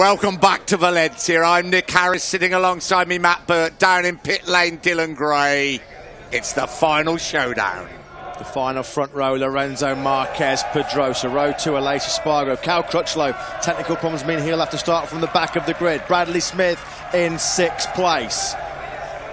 Welcome back to Valencia. I'm Nick Harris, sitting alongside me Matt Burt, down in pit lane Dylan Gray. It's the final showdown. The final front row, Lorenzo, Marquez, Pedrosa. Row 2, Aleix Espargaro, Cal Crutchlow. Technical problems mean he'll have to start from the back of the grid. Bradley Smith in 6th place.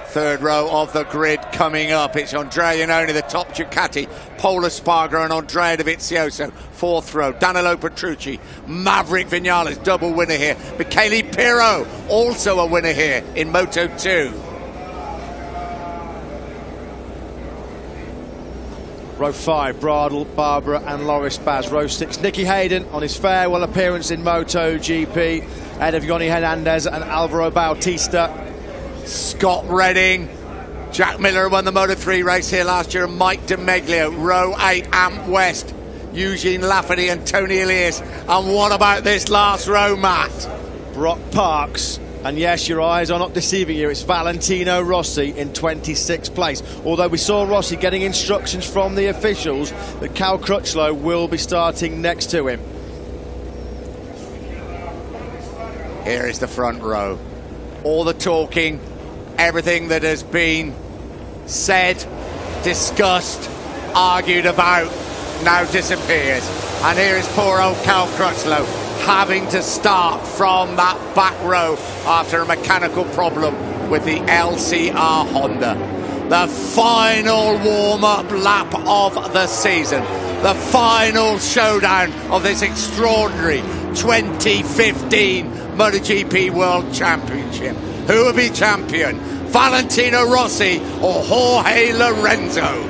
Third row of the grid coming up. It's Andrea Iannone, the top Ducati, Pol Espargaro and Andrea Dovizioso. 4th row, Danilo Petrucci, Maverick Vinales, double winner here. Michele Pirro, also a winner here in Moto2. Row 5, Bradle, Barbara and Loris Baz. Row 6, Nicky Hayden on his farewell appearance in MotoGP. Ahead of Yoni Hernandez and Alvaro Bautista. Scott Redding, Jack Miller won the Moto3 race here last year, and Mike DeMeglio. Row 8, Amp West, Eugene Lafferty and Tony Elias. And what about this last row, Matt? Brock Parks. And yes, your eyes are not deceiving you. It's Valentino Rossi in 26th place. Although we saw Rossi getting instructions from the officials that Cal Crutchlow will be starting next to him. Here is the front row. All the talking, everything that has been said, discussed, argued about, now disappears. And here is poor old Cal Crutchlow having to start from that back row after a mechanical problem with the LCR Honda. The final warm-up lap of the season. The final showdown of this extraordinary 2015 MotoGP World Championship. Who will be champion? Valentino Rossi or Jorge Lorenzo?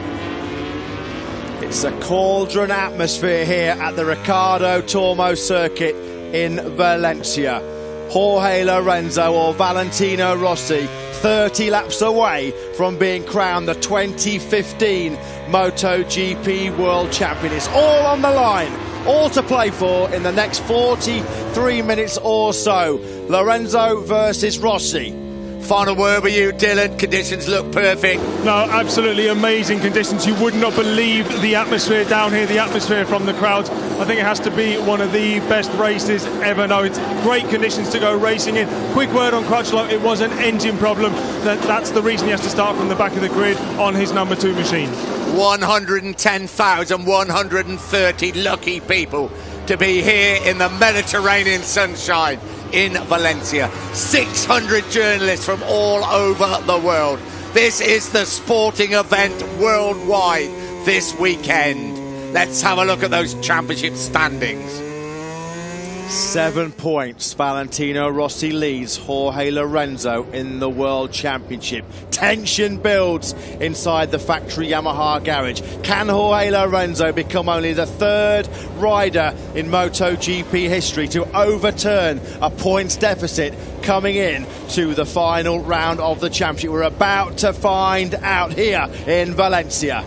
It's a cauldron atmosphere here at the Ricardo Tormo circuit in Valencia. Jorge Lorenzo or Valentino Rossi, 30 laps away from being crowned the 2015 MotoGP World Champion. It's all on the line, all to play for in the next 43 minutes or so. Lorenzo versus Rossi. Final word with you, Dylan. Conditions look perfect. No, absolutely amazing conditions. You would not believe the atmosphere down here, the atmosphere from the crowds. I think it has to be one of the best races ever. No, it's great conditions to go racing in. Quick word on Crutchlow, it was an engine problem. That's the reason he has to start from the back of the grid on his number 2 machine. 110,130 lucky people to be here in the Mediterranean sunshine in Valencia. 600 journalists from all over the world. This is the sporting event worldwide this weekend. Let's have a look at those championship standings. 7 points. Valentino Rossi leads Jorge Lorenzo in the World Championship. Tension builds inside the factory Yamaha garage. Can Jorge Lorenzo become only the 3rd rider in MotoGP history to overturn a points deficit coming in to the final round of the championship? We're about to find out here in Valencia.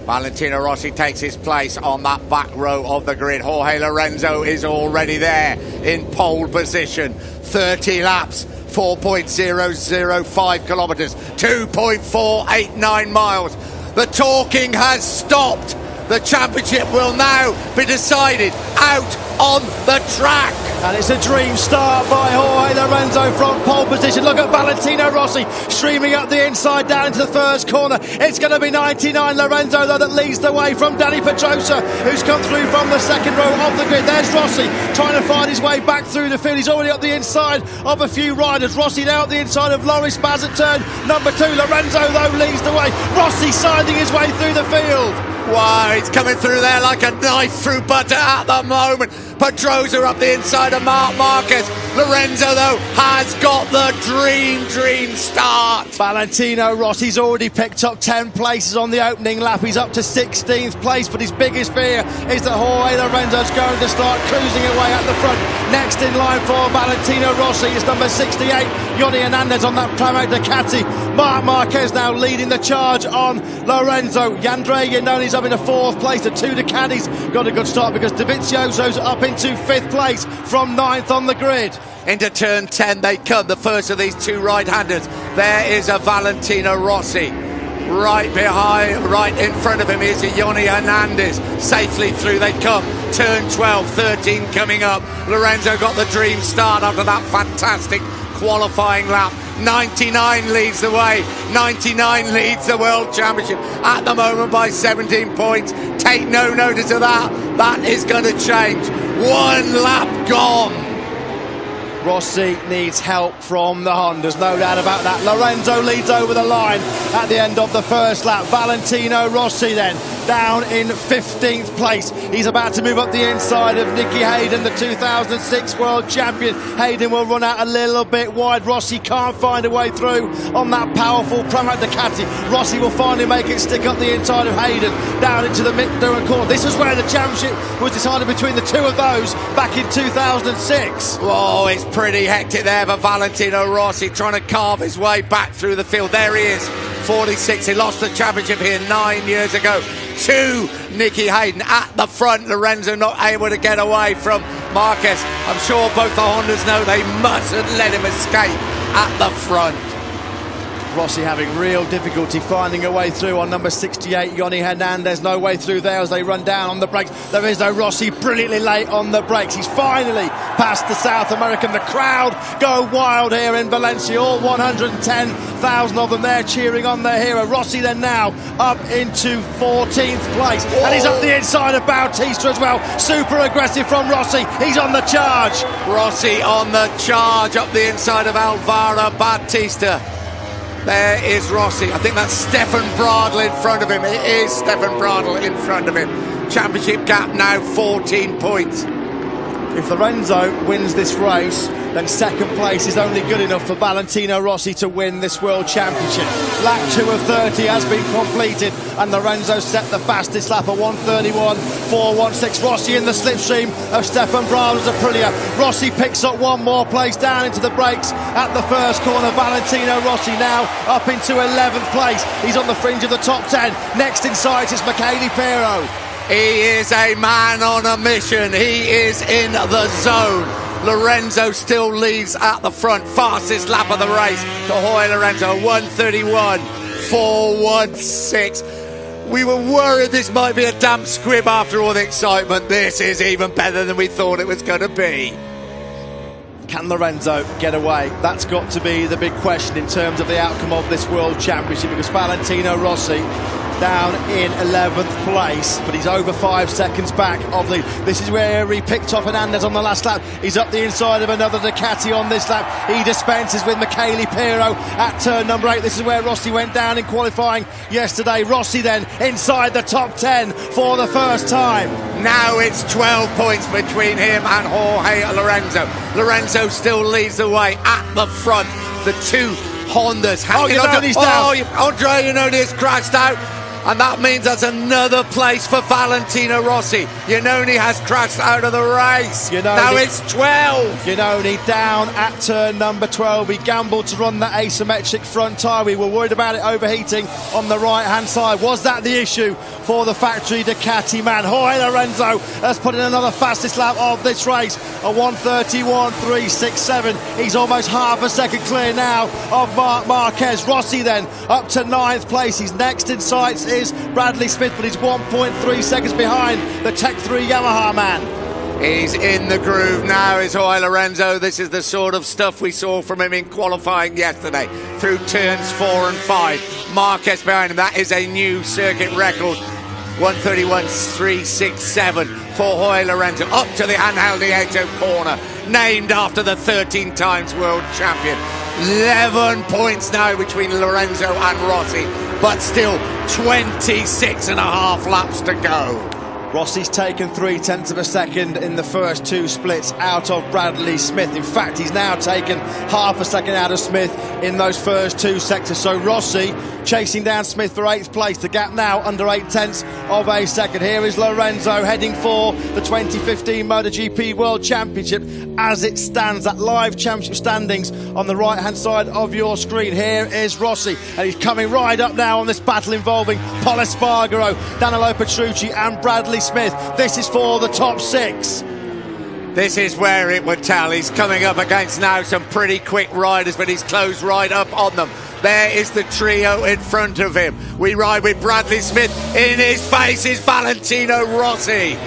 Valentino Rossi takes his place on that back row of the grid. Jorge Lorenzo is already there in pole position. 30 laps, 4.005 kilometres, 2.489 miles. The talking has stopped. The championship will now be decided out on the track. And it's a dream start by Jorge Lorenzo from pole position. Look at Valentino Rossi streaming up the inside down into the first corner. It's going to be 99 Lorenzo though that leads the way from Danny Pedrosa, who's come through from the second row of the grid. There's Rossi trying to find his way back through the field. He's already up the inside of a few riders. Rossi now up the inside of Loris Baz at turn number 2. Lorenzo though leads the way. Rossi sinding his way through the field. Wow, he's coming through there like a knife through butter at the moment. Pedrosa up the inside of Marc Marquez. Lorenzo, though, has got the dream start. Valentino Rossi's already picked up 10 places on the opening lap. He's up to 16th place, but his biggest fear is that Jorge Lorenzo's going to start cruising away at the front. Next in line for Valentino Rossi is number 68, Yoni Hernandez on that Pramac Ducati. Marc Marquez now leading the charge on Lorenzo. Andrea Iannone's up in the 4th place. The 2 Ducatis got a good start because Dovizioso's up into 5th place from 9th on the grid. Into turn 10 they come, the first of these 2 right-handers. There is a Valentino Rossi. Right behind, right in front of him is Yoni Hernandez. Safely through they come. turn 12, 13 coming up. Lorenzo got the dream start after that fantastic qualifying lap. 99 leads the way. 99 leads the World Championship at the moment by 17 points. Take no notice of that. That is going to change. One lap gone. Rossi needs help from the Hondas, no doubt about that. Lorenzo leads over the line at the end of the first lap. Valentino Rossi then down in 15th place. He's about to move up the inside of Nicky Hayden, the 2006 world champion. Hayden will run out a little bit wide. Rossi can't find a way through on that powerful Pramac Ducati. Rossi will finally make it stick up the inside of Hayden down into the Mick-Doohan corner. This is where the championship was decided between the two of those back in 2006. Oh, it's pretty hectic there for Valentino Rossi, trying to carve his way back through the field. There he is, 46. He lost the championship here 9 years ago to Nicky Hayden. At the front, Lorenzo not able to get away from Marquez. I'm sure both the Hondas know they mustn't let him escape at the front. Rossi having real difficulty finding a way through on number 68, Yoni Hernandez. No way through there as they run down on the brakes. There is no Rossi, brilliantly late on the brakes. He's finally past the South American. The crowd go wild here in Valencia. All 110,000 of them there cheering on their hero. Rossi then now up into 14th place. Whoa. And he's up the inside of Bautista as well. Super aggressive from Rossi. He's on the charge. Rossi on the charge up the inside of Alvaro Bautista. There is Rossi. I think that's Stefan Bradl in front of him. It is Stefan Bradl in front of him. Championship gap now 14 points. If Lorenzo wins this race, then second place is only good enough for Valentino Rossi to win this World Championship. Lap 2 of 30 has been completed, and Lorenzo set the fastest lap of 1:31.416. Rossi in the slipstream of Stefan Bradl's Aprilia. Rossi picks up one more place down into the brakes at the first corner. Valentino Rossi now up into 11th place. He's on the fringe of the top 10. Next in sight is Michele Pirro. He is a man on a mission. He is in the zone. Lorenzo still leads at the front. Fastest lap of the race to Jorge Lorenzo, 1:31.416. We were worried this might be a damp squib after all the excitement. This is even better than we thought it was going to be. Can Lorenzo get away? That's got to be the big question in terms of the outcome of this World Championship, because Valentino Rossi down in 11th place, but he's over 5 seconds back of lead. This is where he picked off Hernandez on the last lap. He's up the inside of another Ducati on this lap. He dispenses with Michele Pirro at turn number 8. This is where Rossi went down in qualifying yesterday. Rossi then inside the top 10 for the first time. Now it's 12 points between him and Jorge Lorenzo. Lorenzo still leads the way at the front. The two Hondas hanging on. Andre Iannone has crashed out. And that means that's another place for Valentino Rossi. Iannone has crashed out of the race. Now it's 12. Iannone down at turn number 12. He gambled to run the asymmetric front tyre. We were worried about it overheating on the right-hand side. Was that the issue for the factory Ducati man? Jorge Lorenzo has put in another fastest lap of this race, a 1:31.367. He's almost half a second clear now of Marc Marquez. Rossi then up to 9th place. He's next in sights is Bradley Smith, but he's 1.3 seconds behind the Tech 3 Yamaha man. He's in the groove now, is Jorge Lorenzo. This is the sort of stuff we saw from him in qualifying yesterday through turns 4 and 5. Marquez behind him. That is a new circuit record. 1:31.367 for Jorge Lorenzo. Up to the Angel Nieto corner, named after the 13 times world champion. 11 points now between Lorenzo and Rossi, but still 26 and a half laps to go. Rossi's taken 0.3 of a second in the first 2 splits out of Bradley Smith. In fact, he's now taken half a second out of Smith in those first 2 sectors. So Rossi chasing down Smith for 8th place. The gap now under 0.8 of a second. Here is Lorenzo heading for the 2015 MotoGP World Championship as it stands. That live championship standings on the right-hand side of your screen. Here is Rossi, and he's coming right up now on this battle involving Pol Espargaro, Danilo Petrucci and Bradley Smith. This is for the top 6. This is where it would tell. He's coming up against now some pretty quick riders, but he's closed right up on them. There is the trio in front of him. We ride with Bradley Smith. In his face is Valentino Rossi.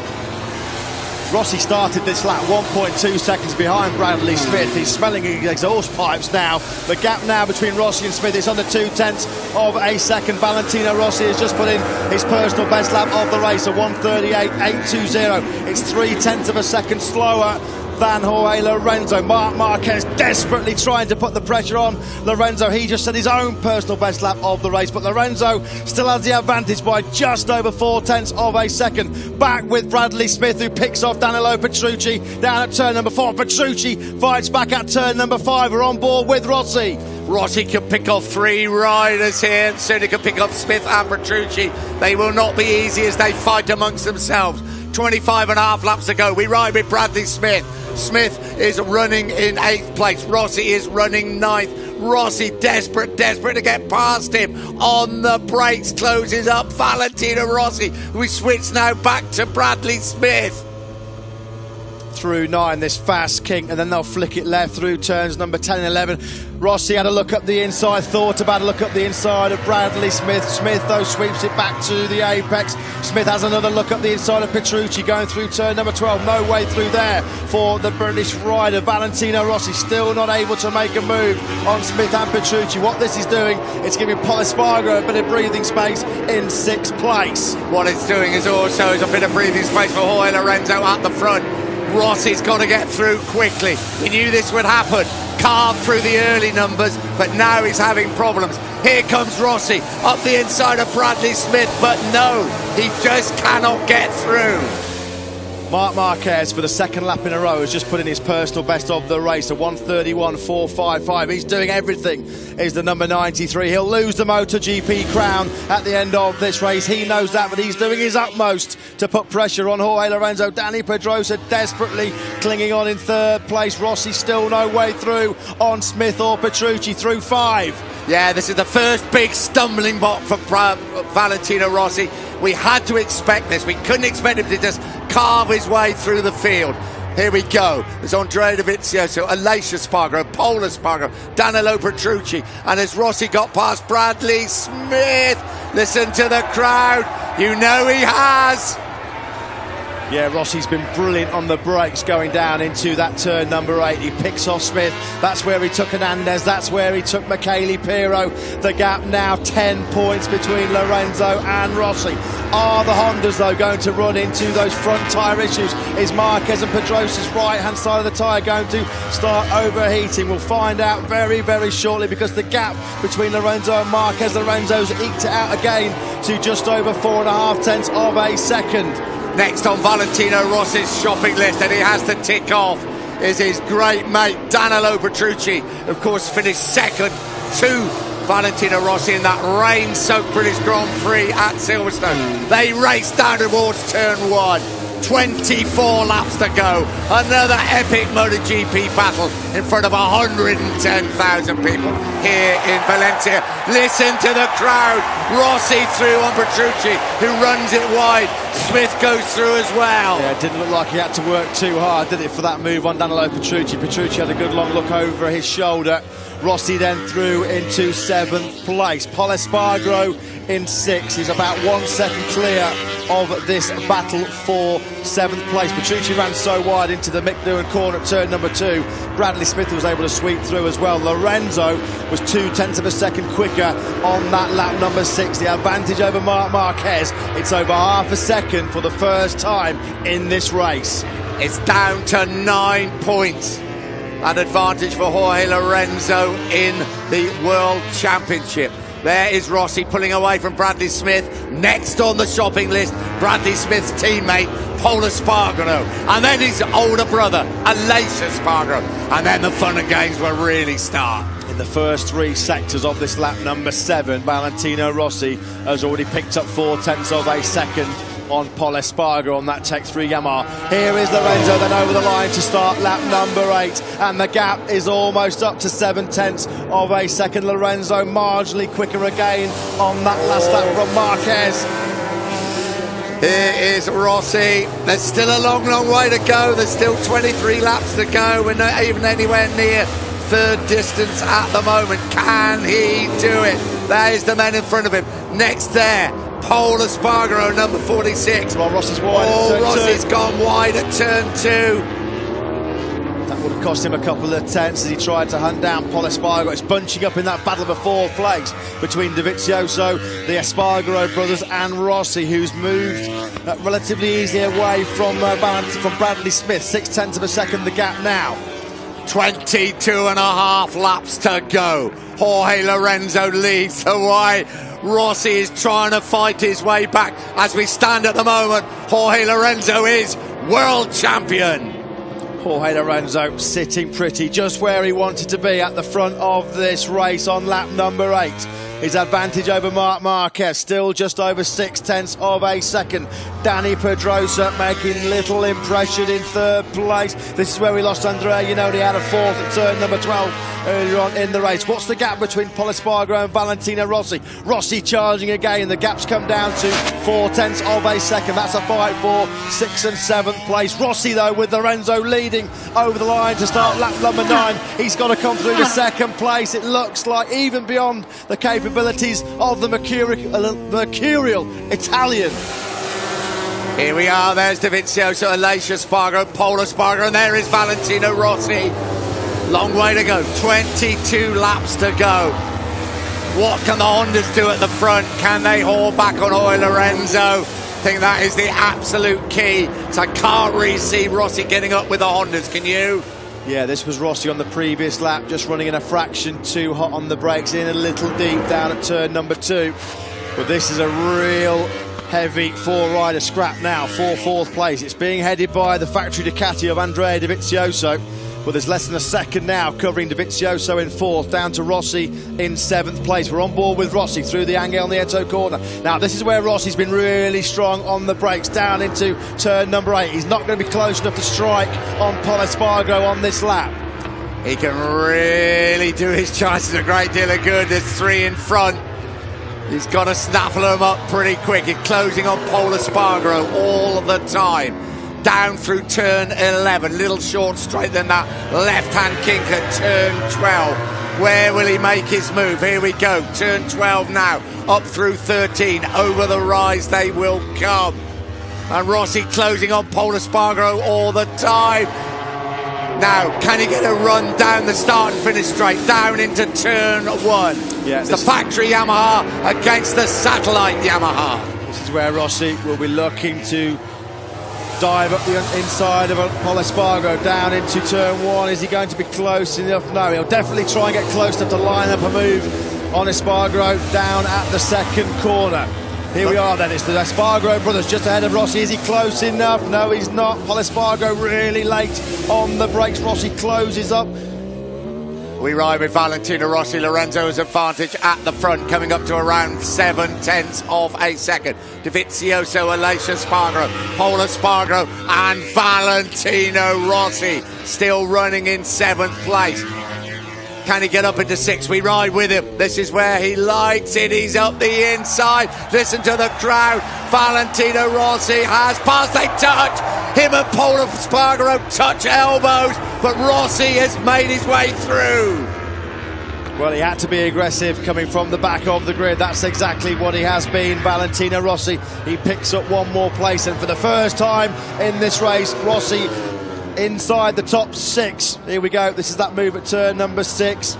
Rossi started this lap 1.2 seconds behind Bradley Smith. He's smelling his exhaust pipes now. The gap now between Rossi and Smith is under 0.2 of a second. Valentino Rossi has just put in his personal best lap of the race, a 1:38.820. It's 0.3 of a second slower than Jorge Lorenzo. Marc Marquez desperately trying to put the pressure on Lorenzo. He just set his own personal best lap of the race, but Lorenzo still has the advantage by just over 0.4 of a second. Back with Bradley Smith, who picks off Danilo Petrucci down at turn number 4. Petrucci fights back at turn number 5. We're on board with Rossi. Rossi can pick off 3 riders here, soon he can pick off Smith and Petrucci. They will not be easy as they fight amongst themselves. 25.5 laps to go. We ride with Bradley Smith. Smith is running in 8th place. Rossi is running 9th. Rossi desperate to get past him. On the brakes, closes up Valentino Rossi. We switch now back to Bradley Smith. Through 9, this fast kick, and then they'll flick it left through turns number 10 and 11. Rossi had a look up the inside, thought about a look up the inside of Bradley Smith. Smith, though, sweeps it back to the apex. Smith has another look up the inside of Petrucci going through turn number 12. No way through there for the British rider. Valentino Rossi still not able to make a move on Smith and Petrucci. What this is doing, it's giving Paul Espargaro a bit of breathing space in 6th place. What it's doing is also a bit of breathing space for Jorge Lorenzo at the front. Rossi's got to get through quickly. We knew this would happen. Carved through the early numbers, but now he's having problems. Here comes Rossi up the inside of Bradley Smith, but no, he just cannot get through. Marc Marquez, for the second lap in a row, has just put in his personal best of the race, a 1:31.455. He's doing everything. Is the number 93. He'll lose the MotoGP crown at the end of this race. He knows that, but he's doing his utmost to put pressure on Jorge Lorenzo. Dani Pedrosa desperately clinging on in 3rd place. Rossi still no way through on Smith or Petrucci through 5. Yeah, this is the first big stumbling block for Valentino Rossi. We had to expect this. We couldn't expect him to just carve his way through the field. Here we go. There's Andrea Dovizioso, Aleix Espargaro, Paul Espargaro, Danilo Petrucci, and as Rossi got past Bradley Smith, listen to the crowd. You know he has. Yeah, Rossi's been brilliant on the brakes going down into that turn number 8. He picks off Smith. That's where he took Hernandez. That's where he took Michele Pirro. The gap now 10 points between Lorenzo and Rossi. Are the Hondas, though, going to run into those front tyre issues? Is Marquez and Pedrosa's right-hand side of the tyre going to start overheating? We'll find out very, very shortly, because the gap between Lorenzo and Marquez, Lorenzo's eked it out again to just over 4.5 of a second. Next on Valentino Rossi's shopping list, and he has to tick off, is his great mate Danilo Petrucci. Of course, finished second to Valentino Rossi in that rain-soaked British Grand Prix at Silverstone. They race down towards turn 1. 24 laps to go. Another epic MotoGP battle in front of 110,000 people here in Valencia. Listen to the crowd. Rossi through on Petrucci, who runs it wide. Smith goes through as well. Yeah, it didn't look like he had to work too hard, did it, for that move on Danilo Petrucci. Petrucci had a good long look over his shoulder. Rossi then through into 7th place. Paul Espargaro in 6th. He's about 1 second clear of this battle for 7th place. Petrucci ran so wide into the Mick Doohan corner at turn number 2. Bradley Smith was able to sweep through as well. Lorenzo was 0.2 of a second quicker on that lap number 6. The advantage over Marc Marquez. It's over half a second for the first time in this race. It's down to 9 points. An advantage for Jorge Lorenzo in the World Championship. There is Rossi pulling away from Bradley Smith. Next on the shopping list, Bradley Smith's teammate, Paul Espargaro. And then his older brother, Aleix Espargaro. And then the fun and games will really start. In the first 3 sectors of this lap number 7, Valentino Rossi has already picked up 0.4 of a second on Paul Espargaro on that Tech 3 Yamaha. Here is Lorenzo then over the line to start lap number 8, and the gap is almost up to 0.7 of a second. Lorenzo marginally quicker again on that last lap from Marquez. Here is Rossi. There's still a long, long way to go. There's still 23 laps to go. We're not even anywhere near 3rd distance at the moment. Can he do it? There's the men in front of him. Next there, Pole Espargaro, number 46. Well, Rossi's wide. Oh, Rossi's gone wide at turn 2. That would have cost him a couple of tenths as he tried to hunt down Pole Espargaro. It's bunching up in that battle for 4th place between Dovizioso, the Espargaro brothers, and Rossi, who's moved relatively easily away from Bradley Smith. 0.6 of a second the gap now. 22.5 laps to go. Jorge Lorenzo leads the way. Rossi is trying to fight his way back. As we stand at the moment, Jorge Lorenzo is world champion. Jorge Lorenzo sitting pretty just where he wanted to be at the front of this race on lap number 8. His advantage over Marc Marquez still just over 0.6 of a second. Dani Pedrosa making little impression in 3rd place. This is where we lost Andrea Iannone. He had a 4th at turn number 12 earlier on in the race. What's the gap between Pole Espargaro and Valentino Rossi? Rossi charging again. The gap's come down to 0.4 of a second. That's a fight for 6th and 7th place. Rossi, though, with Lorenzo leading over the line to start lap number 9. He's got to come through to 2nd place. It looks like even beyond the capabilities of the mercurial Italian. Here we are, there's Dovizioso, Aleix Espargaro, Pole Espargaro, and there is Valentino Rossi. Long way to go, 22 laps to go. What can the Hondas do at the front? Can they haul back on Jorge Lorenzo? I think that is the absolute key. So I can't really see Rossi getting up with the Hondas, can you? Yeah, this was Rossi on the previous lap, just running in a fraction too hot on the brakes, in a little deep down at turn number 2. But this is a real heavy 4-rider scrap now for 4th place. It's being headed by the factory Ducati of Andrea Dovizioso. But there's less than a second now covering Dovizioso in 4th, down to Rossi in 7th place. We're on board with Rossi through the Angel Nieto corner. Now, this is where Rossi's been really strong on the brakes, down into turn number 8. He's not going to be close enough to strike on Pole Espargaro on this lap. He can really do his chances a great deal of good. There's 3 in front. He's got to snaffle them up pretty quick. He's closing on Pole Espargaro all of the time. Down through turn 11, little short straight, then that left-hand kink at turn 12. Where will he make his move? Here we go, turn 12 now, up through 13, over the rise they will come. And Rossi closing on Pole Espargaro all the time. Now, can he get a run down the start and finish straight, down into turn 1? Yeah, it's the factory Yamaha against the satellite Yamaha. This is where Rossi will be looking to dive up the inside of Pole Espargaro down into turn 1. Is he going to be close enough? No, he'll definitely try and get close enough to line up a move on Espargaro down at the 2nd corner. Here we are then, it's the Espargaro brothers just ahead of Rossi. Is he close enough? No, he's not. Pole Espargaro really late on the brakes. Rossi closes up. We ride with Valentino Rossi. Lorenzo's advantage at the front, coming up to around 0.7 of a second. Dovizioso, Aleix Espargaro, Pole Espargaro, and Valentino Rossi still running in 7th place. Can he get up into 6th? We ride with him. This is where he likes it. He's up the inside. Listen to the crowd. Valentino Rossi has passed. They touch. Him and Pole Espargaro touch elbows, but Rossi has made his way through. Well, he had to be aggressive coming from the back of the grid. That's exactly what he has been. Valentino Rossi, he picks up 1 more place, and for the first time in this race, Rossi inside the top 6. Here we go. This is that move at turn number 6.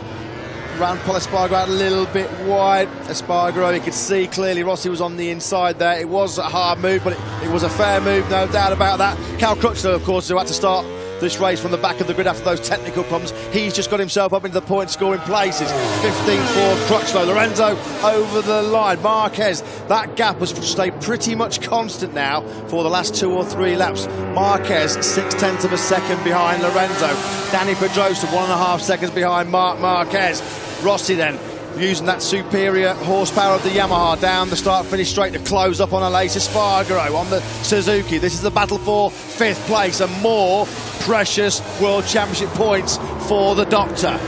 Ran Pole Espargaro out a little bit wide. Espargaro, you could see clearly Rossi was on the inside there. It was a hard move, but it was a fair move, no doubt about that. Cal Crutchlow, of course, who had to start this race from the back of the grid after those technical problems. He's just got himself up into the point scoring places. 15 for Crutchlow. Lorenzo over the line. Marquez, that gap has stayed pretty much constant now for the last 2 or 3 laps. Marquez 0.6 of a second behind Lorenzo. Dani Pedrosa 1.5 seconds behind Marc Marquez. Rossi then using that superior horsepower of the Yamaha down the start-finish straight to close up on Aleix Espargaro on the Suzuki. This is the battle for 5th place and more precious World Championship points for the Doctor.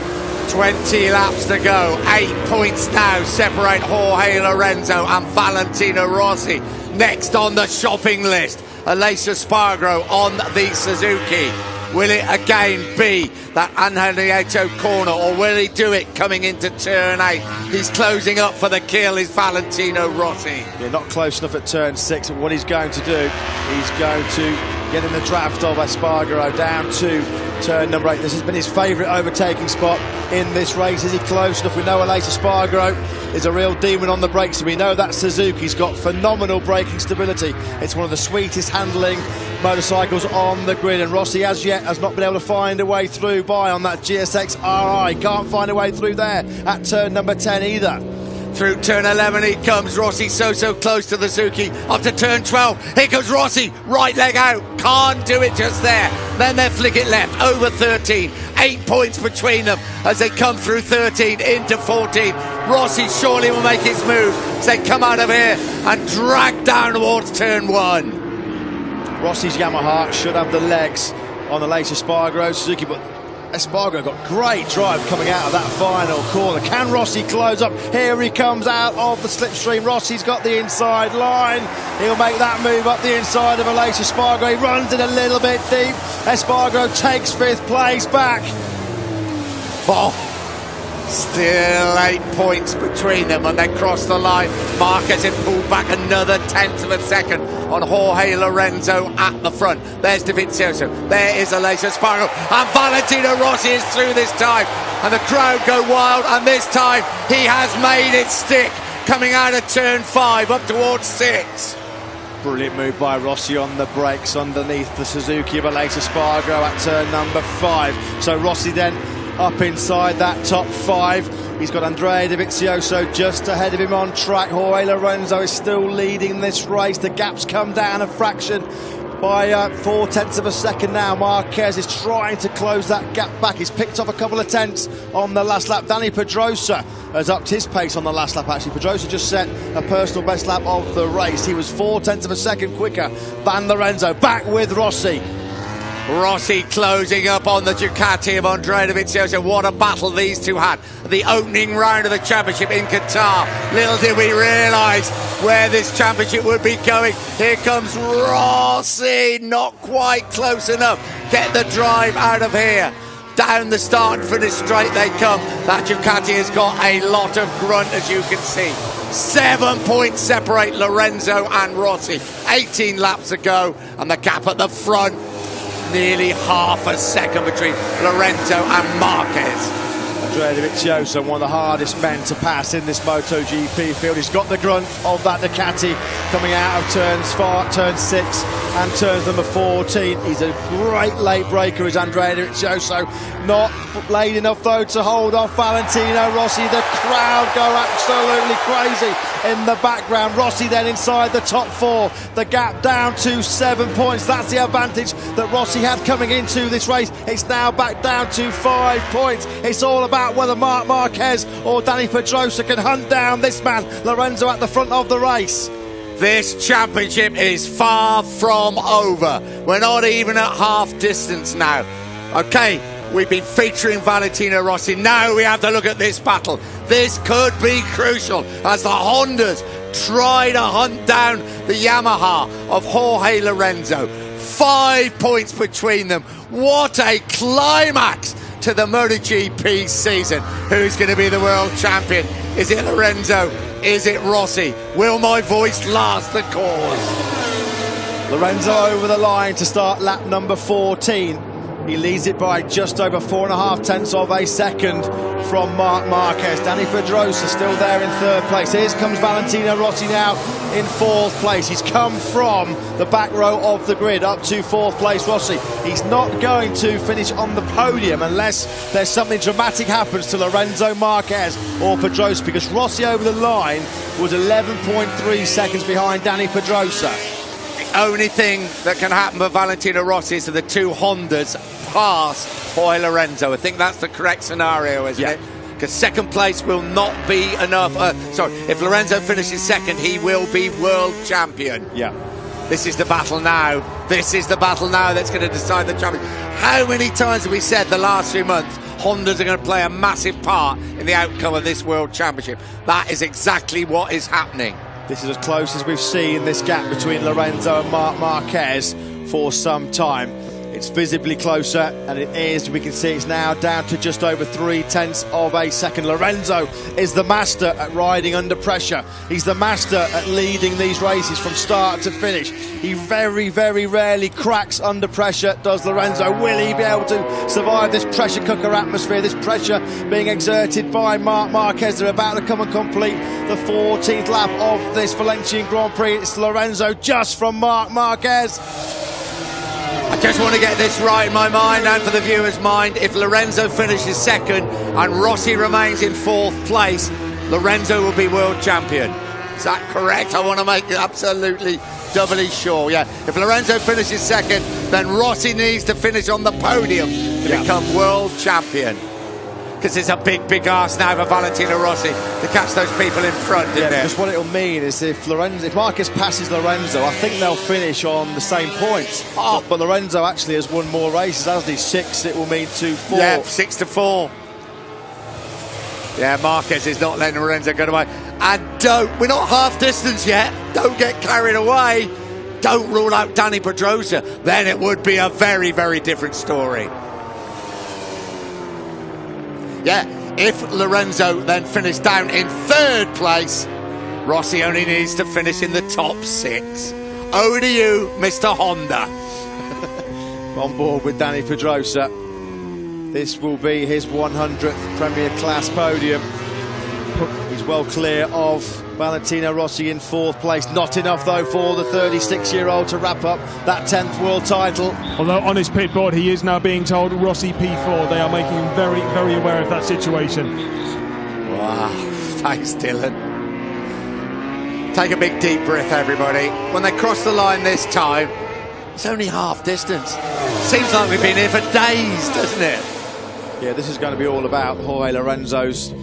20 laps to go. 8 points now separate Jorge Lorenzo and Valentino Rossi. Next on the shopping list, Aleix Espargaro on the Suzuki. Will it again be that Angel corner, or will he do it coming into turn 8? He's closing up for the kill, is Valentino Rossi. Yeah, not close enough at turn 6, and what he's going to do, he's going to get in the draft of Espargaro down to turn number 8. This has been his favourite overtaking spot in this race. Is he close enough? We know Aleix Espargaro is a real demon on the brakes, and we know that Suzuki's got phenomenal braking stability. It's one of the sweetest handling motorcycles on the grid, and Rossi as yet has not been able to find a way through by on that GSX RI. Can't find a way through there at turn number 10 either. Through turn 11 he comes, Rossi so close to the Suzuki. Up to turn 12, here comes Rossi, right leg out, can't do it just there. Then they flick it left, over 13, 8 points between them as they come through 13 into 14. Rossi surely will make his move as they come out of here and drag down towards turn 1. Rossi's Yamaha should have the legs on the Aleix Espargaro Suzuki, but Espargaro got great drive coming out of that final corner. Can Rossi close up? Here he comes out of the slipstream. Rossi's got the inside line. He'll make that move up the inside of Aleix Espargaro. He runs it a little bit deep. Espargaro takes 5th place back. Oh, still 8 points between them, and they cross the line. Marquez had pulled back another 1/10 of a second on Jorge Lorenzo at the front. There's Dovizioso, there is Aleix Espargaro, and Valentino Rossi is through this time, and the crowd go wild, and this time he has made it stick, coming out of turn 5 up towards 6. Brilliant move by Rossi on the brakes underneath the Suzuki of Aleix Espargaro at turn number 5. So Rossi then up inside that top 5. He's got Andrea Dovizioso just ahead of him on track. Jorge Lorenzo is still leading this race. The gap's come down a fraction by 4/10 of a second now. Marquez is trying to close that gap back. He's picked up a couple of tenths on the last lap. Dani Pedrosa has upped his pace on the last lap, actually. Pedrosa just set a personal best lap of the race. He was 4/10 of a second quicker than Lorenzo. Back with Rossi. Rossi closing up on the Ducati of Andrea Dovizioso. What a battle these two had at the opening round of the championship in Qatar. Little did we realise where this championship would be going. Here comes Rossi, not quite close enough. Get the drive out of here. Down the start and finish straight they come. That Ducati has got a lot of grunt, as you can see. 7 points separate Lorenzo and Rossi. 18 laps ago, and the gap at the front, nearly half a second between Lorenzo and Marquez. Andrea Dovizioso, one of the hardest men to pass in this MotoGP field. He's got the grunt of that Ducati coming out of turn 6 and turns number 14. He's a great late breaker, is Andrea Dovizioso. Not late enough though to hold off Valentino Rossi. The crowd go absolutely crazy in the background. Rossi then inside the top 4. The gap down to 7 points. That's the advantage that Rossi had coming into this race. It's now back down to 5 points. It's all about whether Marc Marquez or Dani Pedrosa can hunt down this man, Lorenzo, at the front of the race. This championship is far from over. We're not even at half distance now. Okay, we've been featuring Valentino Rossi. Now we have to look at this battle. This could be crucial as the Hondas try to hunt down the Yamaha of Jorge Lorenzo. 5 points between them. What a climax to the MotoGP season. Who's going to be the world champion? Is it Lorenzo? Is it Rossi? Will my voice last the cause? Lorenzo over the line to start lap number 14. He leads it by just over 4.5 tenths of a second from Marc Marquez. Dani Pedrosa still there in 3rd place. Here comes Valentino Rossi now in 4th place. He's come from the back row of the grid up to 4th place. Rossi, he's not going to finish on the podium unless there's something dramatic happens to Lorenzo, Marquez or Pedrosa, because Rossi over the line was 11.3 seconds behind Dani Pedrosa. The only thing that can happen for Valentino Rossi is that the two Hondas pass Jorge Lorenzo. I think that's the correct scenario, isn't it? Because 2nd place will not be enough. If Lorenzo finishes 2nd, he will be world champion. Yeah. This is the battle now. This is the battle now that's going to decide the champion. How many times have we said the last few months Hondas are going to play a massive part in the outcome of this world championship? That is exactly what is happening. This is as close as we've seen this gap between Lorenzo and Marc Marquez for some time. It's visibly closer, and it is. We can see it's now down to just over 0.3 of a second. Lorenzo is the master at riding under pressure. He's the master at leading these races from start to finish. He very, very rarely cracks under pressure, does Lorenzo. Will he be able to survive this pressure cooker atmosphere, this pressure being exerted by Marc Marquez? They're about to come and complete the 14th lap of this Valencian Grand Prix. It's Lorenzo just from Marc Marquez. I just want to get this right in my mind and for the viewer's mind. If Lorenzo finishes second and Rossi remains in 4th place, Lorenzo will be world champion. Is that correct? I want to make it absolutely doubly sure. Yeah, if Lorenzo finishes second, then Rossi needs to finish on the podium to become world champion. Because it's a big, big ask now for Valentino Rossi to catch those people in front, isn't it? Because what it'll mean is if Marquez passes Lorenzo, I think they'll finish on the same points. But Lorenzo actually has won more races, hasn't he? 6, it will mean 2-4. Yeah, 6-4. Yeah, Marquez is not letting Lorenzo go away. And we're not half distance yet. Don't get carried away. Don't rule out Dani Pedrosa. Then it would be a very, very different story. Yeah, if Lorenzo then finished down in 3rd place, Rossi only needs to finish in the top 6. Over to you, Mr. Honda. On board with Dani Pedrosa. This will be his 100th Premier Class podium. He's well clear of Valentino Rossi in 4th place. Not enough, though, for the 36-year-old to wrap up that 10th world title. Although on his pit board, he is now being told Rossi P4. They are making him very, very aware of that situation. Wow, thanks, Dylan. Take a big, deep breath, everybody. When they cross the line this time, it's only half distance. Seems like we've been here for days, doesn't it? Yeah, this is going to be all about Jorge Lorenzo's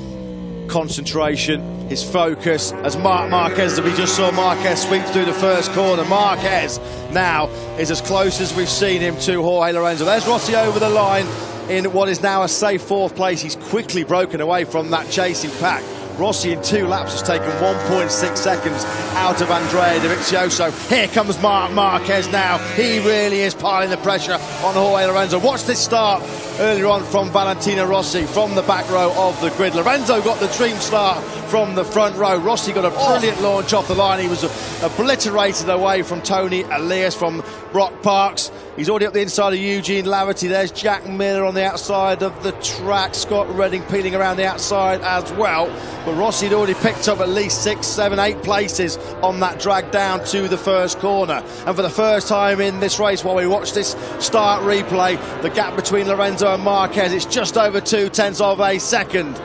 concentration, his focus, as Marc Marquez, we just saw Marquez sweep through the first corner. Marquez now is as close as we've seen him to Jorge Lorenzo. There's Rossi over the line in what is now a safe 4th place. He's quickly broken away from that chasing pack. Rossi in 2 laps has taken 1.6 seconds out of Andrea Dovizioso. Here comes Marc Marquez now. He really is piling the pressure on Jorge Lorenzo. Watch this start earlier on from Valentino Rossi from the back row of the grid. Lorenzo got the dream start from the front row. Rossi got a brilliant launch off the line. He was obliterated away from Tony Elias, from Brock Parks. He's already up the inside of Eugene Laverty. There's Jack Miller on the outside of the track. Scott Redding peeling around the outside as well. But Rossi had already picked up at least 6, 7, 8 places on that drag down to the first corner. And for the first time in this race, while we watch this start replay, the gap between Lorenzo and Marquez, it's just over 0.2 of a second.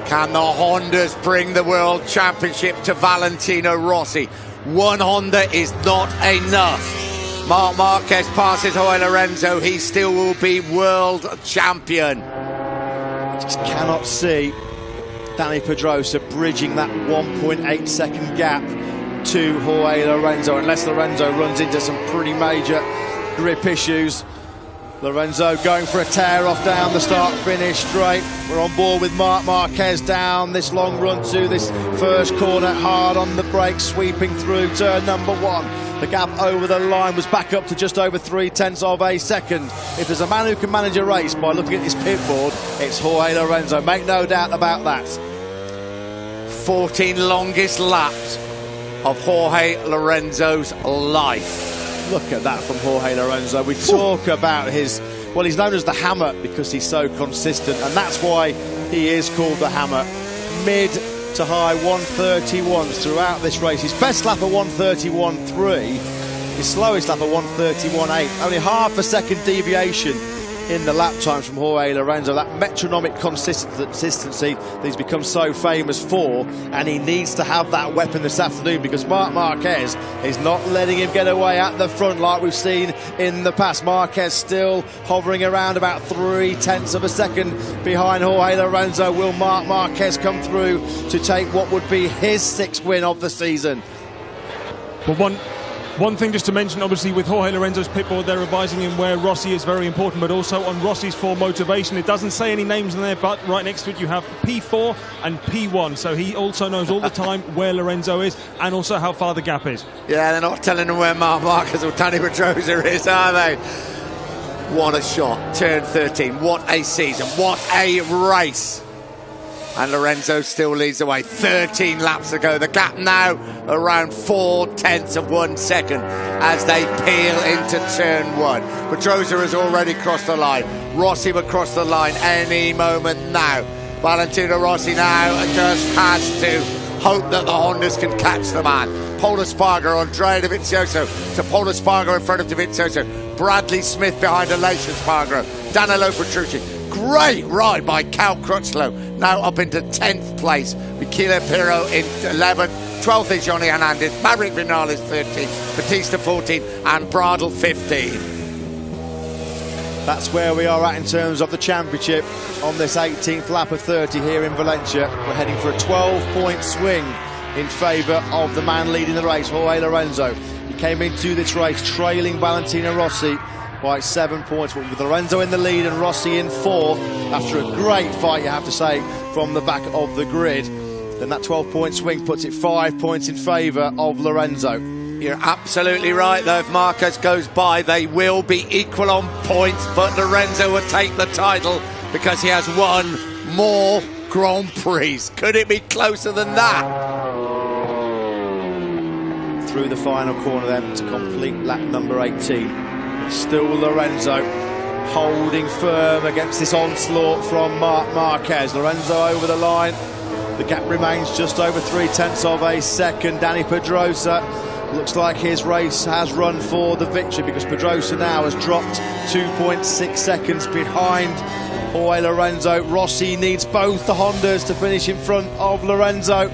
Can the Hondas bring the World Championship to Valentino Rossi? One Honda is not enough. Marc Marquez passes Jorge Lorenzo, he still will be world champion. Just cannot see Dani Pedrosa bridging that 1.8 second gap to Jorge Lorenzo, unless Lorenzo runs into some pretty major grip issues. Lorenzo going for a tear-off down the start-finish straight. We're on board with Marc Marquez down this long run to this first corner, hard on the brakes, sweeping through turn number 1. The gap over the line was back up to just over 0.3 of a second. If there's a man who can manage a race by looking at his pit board, it's Jorge Lorenzo. Make no doubt about that. 14 longest laps of Jorge Lorenzo's life. Look at that from Jorge Lorenzo. We talk about his, well, he's known as the Hammer because he's so consistent, and that's why he is called the Hammer. Mid to high 131s throughout this race. His best lap of 131.3, his slowest lap of 131.8. Only half a second deviation in the lap times from Jorge Lorenzo. That metronomic consistency that he's become so famous for, and he needs to have that weapon this afternoon because Marc Marquez is not letting him get away at the front like we've seen in the past. Marquez still hovering around about 0.3 of a second behind Jorge Lorenzo. Will Marc Marquez come through to take what would be his 6th win of the season? Well, one thing just to mention, obviously with Jorge Lorenzo's pit board, they're advising him where Rossi is very important, but also on Rossi's for motivation. It doesn't say any names in there, but right next to it you have P4 and P1, so he also knows all the time where Lorenzo is and also how far the gap is. Yeah, they're not telling him where Marc Marquez or Dani Pedrosa is, are they? What a shot. Turn 13. What a season. What a race. And Lorenzo still leads the way. 13 laps to go. The gap now around 0.4 of 1 second as they peel into turn 1. Pedrosa has already crossed the line. Rossi will cross the line any moment now. Valentino Rossi now just has to hope that the Hondas can catch the man. Pol Espargaro, Andrea Dovizioso to Pol Espargaro in front of Dovizioso. Bradley Smith behind Aleix Espargaro. Danilo Petrucci. Great ride by Cal Crutchlow, now up into 10th place. Michele Pirro in 11th. 12th is Johnny Hernandez. Maverick Vinales 13th. Batista 14th. And Bradle 15th. That's where we are at in terms of the championship on this 18th lap of 30 here in Valencia. We're heading for a 12-point swing in favour of the man leading the race, Jorge Lorenzo. He came into this race trailing Valentino Rossi by 7 points, with Lorenzo in the lead and Rossi in 4th after a great fight, you have to say, from the back of the grid. Then that 12-point swing puts it 5 points in favour of Lorenzo. You're absolutely right, though. If Marquez goes by, they will be equal on points, but Lorenzo will take the title because he has won more Grand Prix. Could it be closer than that? Through the final corner then to complete lap number 18. It's still Lorenzo holding firm against this onslaught from Marc Marquez. Lorenzo over the line. The gap remains just over 0.3 of a second. Dani Pedrosa looks like his race has run for the victory because Pedrosa now has dropped 2.6 seconds behind Jorge Lorenzo. Rossi needs both the Hondas to finish in front of Lorenzo.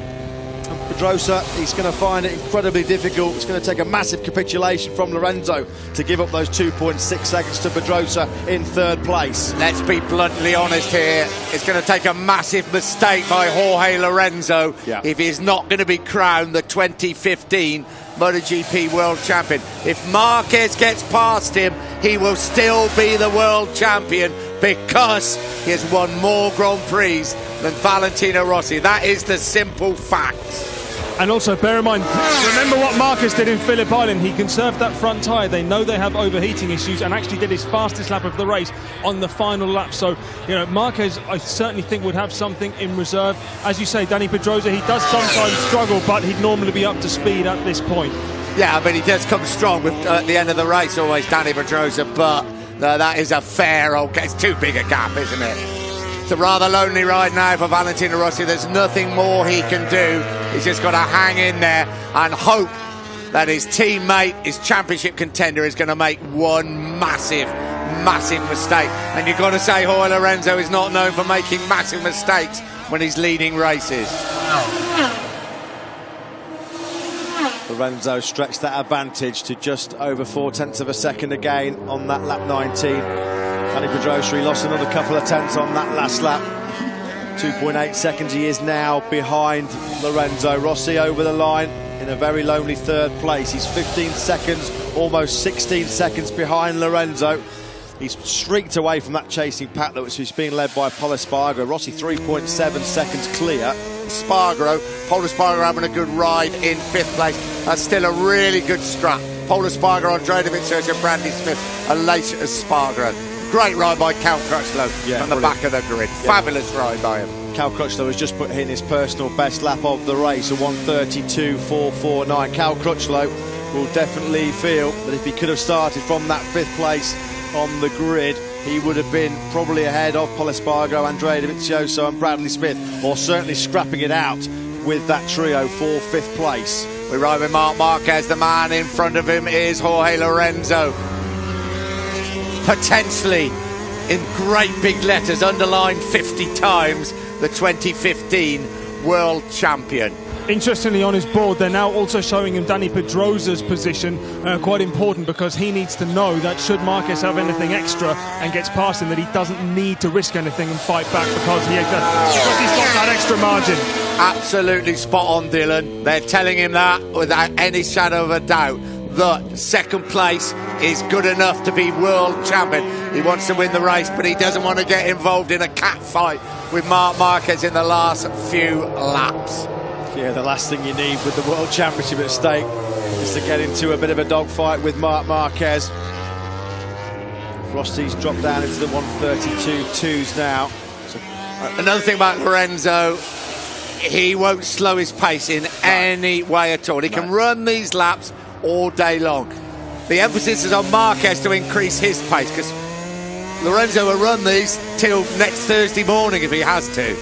Pedrosa, he's going to find it incredibly difficult. It's going to take a massive capitulation from Lorenzo to give up those 2.6 seconds to Pedrosa in 3rd place. Let's be bluntly honest here. It's going to take a massive mistake by Jorge Lorenzo if he's not going to be crowned the 2015 MotoGP World Champion. If Marquez gets past him, he will still be the World Champion because he has won more Grand Prix than Valentino Rossi. That is the simple fact. And also bear in mind, remember what Marquez did in Phillip Island. He conserved that front tyre. They know they have overheating issues and actually did his fastest lap of the race on the final lap. So, you know, Marquez, I certainly think, would have something in reserve. As you say, Dani Pedrosa, he does sometimes struggle, but he'd normally be up to speed at this point. Yeah, I mean, he does come strong with, at the end of the race, always Dani Pedrosa, but that is a fair old... It's too big a gap, isn't it? It's a rather lonely ride now for Valentino Rossi. There's nothing more he can do. He's just got to hang in there and hope that his teammate, his championship contender, is going to make one massive mistake. And you've got to say Jorge Lorenzo is not known for making massive mistakes when he's leading races. Lorenzo stretched that advantage to just over 0.4 of a second again on that lap 19. Dani Pedrosa, he lost another couple of tenths on that last lap. 2.8 seconds he is now behind Lorenzo. Rossi over the line in a very lonely 3rd place. He's 15 seconds, almost 16 seconds behind Lorenzo. He's streaked away from that chasing pack, which is being led by Pol Espargaro. Rossi 3.7 seconds clear. Pol Espargaro having a good ride in 5th place. That's still a really good scrap. Pol Espargaro, Andrea Dovizioso, Bradley Smith, Aleix Espargaro. Great ride by Cal Crutchlow from the back of the grid. Fabulous ride by him. Cal Crutchlow has just put in his personal best lap of the race, a 1:32.449. Cal Crutchlow will definitely feel that if he could have started from that 5th place on the grid, he would have been probably ahead of Pol Espargaro, Andrea Dovizioso and Bradley Smith, or certainly scrapping it out with that trio for 5th place. We ride with Marc Marquez. The man in front of him is Jorge Lorenzo. Potentially, in great big letters, underlined 50 times, the 2015 World Champion. Interestingly, on his board, they're now also showing him Dani Pedrosa's position, quite important because he needs to know that should Marquez have anything extra and gets past him, that he doesn't need to risk anything and fight back because he's got that extra margin. Absolutely spot on, Dylan. They're telling him that without any shadow of a doubt, that 2nd place is good enough to be world champion. He wants to win the race, but he doesn't want to get involved in a cat fight with Marc Marquez in the last few laps. Yeah, the last thing you need with the World Championship at stake is to get into a bit of a dogfight with Marc Marquez. Rossi's dropped down into the 132.2s now. So, another thing about Lorenzo, he won't slow his pace in any way at all. He can run these laps all day long. The emphasis is on Marquez to increase his pace, because Lorenzo will run these till next Thursday morning if he has to.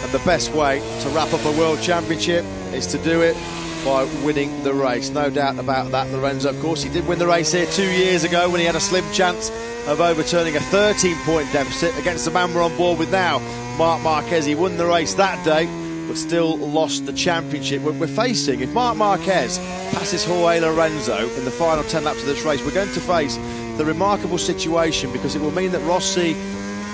And the best way to wrap up a World Championship is to do it by winning the race. No doubt about that, Lorenzo. Of course, he did win the race here 2 years ago when he had a slim chance of overturning a 13-point deficit against the man we're on board with now, Marc Marquez. He won the race that day, but still lost the championship. We're facing, if Marc Marquez passes Jorge Lorenzo in the final 10 laps of this race, we're going to face the remarkable situation, because it will mean that Rossi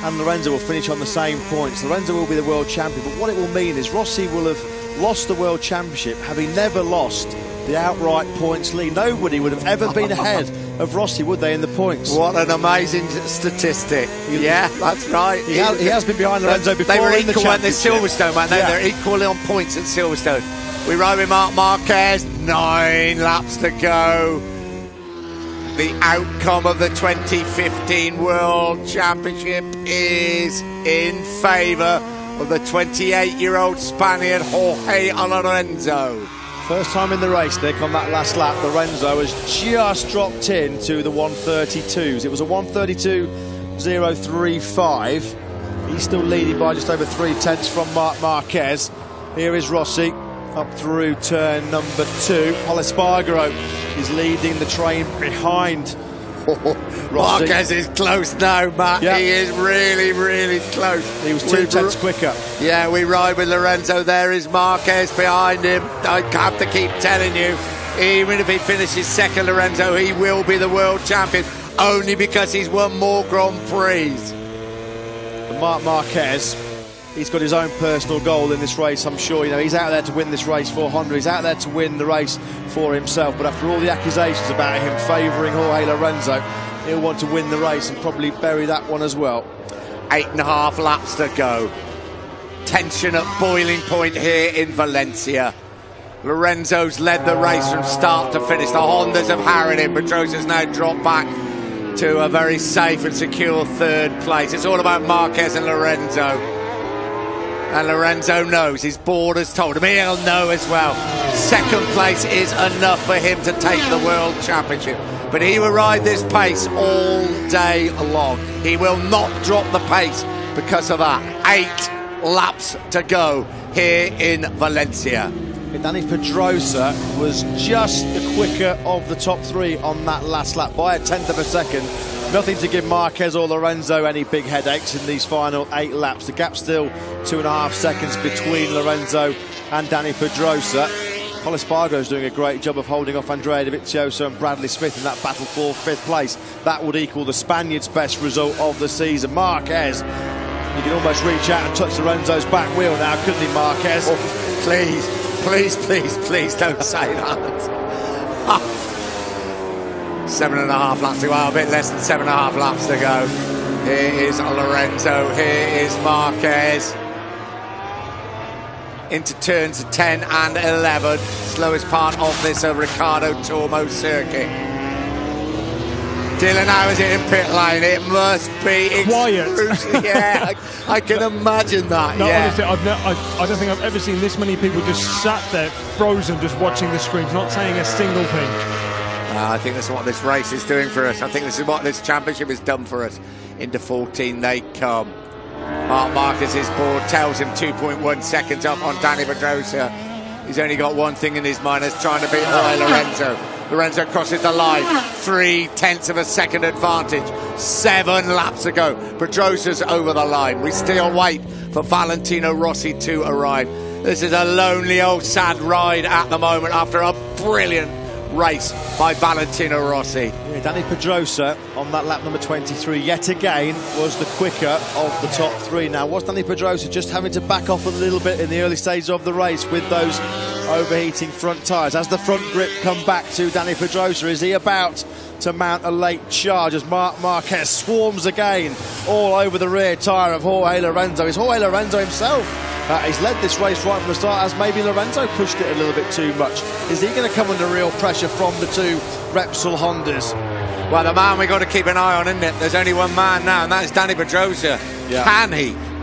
and Lorenzo will finish on the same points. Lorenzo will be the world champion, but what it will mean is Rossi will have lost the world championship having never lost the outright points lead. Nobody would have ever been ahead of Rossi, would they, in the points? What an amazing statistic. Yeah, that's right. He has been behind Lorenzo before. They were in equal the at the Silverstone, man. They're equally on points at Silverstone. We ride with Marc Marquez, 9 laps to go. The outcome of the 2015 World Championship is in favour of the 28-year-old Spaniard Jorge Lorenzo. First time in the race, Nick, on that last lap, Lorenzo has just dropped into the 132s. It was a 132.035. He's still leading by just over 3/10 from Marc Marquez. Here is Rossi up through turn number 2. Espargaro is leading the train behind Rossi. Marquez is close now, Matt. Yeah. He is really, really close. He was 2/10 quicker. Yeah, we ride with Lorenzo. There is Marquez behind him. I have to keep telling you, even if he finishes second, Lorenzo, he will be the world champion, only because he's won more Grand Prix. And Marc Marquez, he's got his own personal goal in this race, I'm sure. You know, he's out there to win this race for Honda. He's out there to win the race for himself. But after all the accusations about him favouring Jorge Lorenzo, he'll want to win the race and probably bury that one as well. 8.5 laps to go. Tension at boiling point here in Valencia. Lorenzo's led the race from start to finish. The Hondas have harried him. Pedrosa's now dropped back to a very safe and secure 3rd place. It's all about Marquez and Lorenzo. And Lorenzo knows, his board has told him, he'll know as well. 2nd place is enough for him to take the World Championship. But he will ride this pace all day long. He will not drop the pace because of that. 8 laps to go here in Valencia. Dani Pedrosa was just the quicker of the top 3 on that last lap by 1/10 of a second. Nothing to give Marquez or Lorenzo any big headaches in these final 8 laps. The gap's still 2.5 seconds between Lorenzo and Dani Pedrosa. Espargaro's doing a great job of holding off Andrea Dovizioso and Bradley Smith in that battle for 5th place. That would equal the Spaniard's best result of the season. Marquez, you can almost reach out and touch Lorenzo's back wheel now, couldn't he, Marquez? Oh, please, please, please, please don't say that. 7.5 laps to go, a bit less than 7.5 laps to go. Here is Lorenzo, here is Marquez. Into turns 10 and 11, slowest part of this Ricardo Tormo circuit. Dylan, how is it in pit lane? It must be quiet. Yeah, I can imagine that. No, yeah. honestly, I don't think I've ever seen this many people just sat there frozen, just watching the screens, not saying a single thing. I think that's what this race is doing for us. I think this is what this championship has done for us. Into 14 they come. Marc Marquez's board tells him 2.1 seconds up on Dani Pedrosa. He's only got one thing in his mind, is trying to beat Jorge Lorenzo. Lorenzo crosses the line, 0.3 of a second advantage. 7 laps to go. Pedrosa's over the line. We still wait for Valentino Rossi to arrive. This is a lonely old sad ride at the moment after a brilliant race by Valentino Rossi. Yeah, Dani Pedrosa on that lap number 23 yet again was the quicker of the top 3. Now, was Dani Pedrosa just having to back off a little bit in the early stages of the race with those overheating front tyres? As the front grip come back to Dani Pedrosa, is he about to mount a late charge as Marc Marquez swarms again all over the rear tyre of Jorge Lorenzo? It's Jorge Lorenzo himself. He's led this race right from the start, as maybe Lorenzo pushed it a little bit too much. Is he going to come under real pressure from the 2 Repsol Hondas? Well, the man we got to keep an eye on, isn't it? There's only one man now, and that's Dani Pedrosa. Yeah.